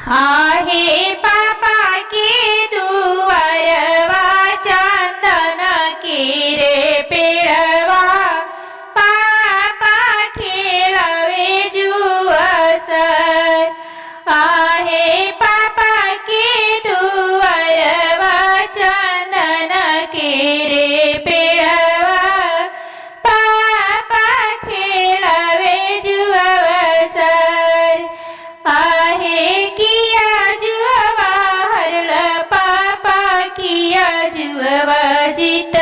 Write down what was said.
आहे पापा के दुआरवा चंदन के रे पेड़वा पापा खेलवे जुअसर। आहे पापा के दुआरवा चंदन के रे पेड़वा पापा खेलवे जुअसर। आहे किया जुआ हरल पापा किया जुआ जीत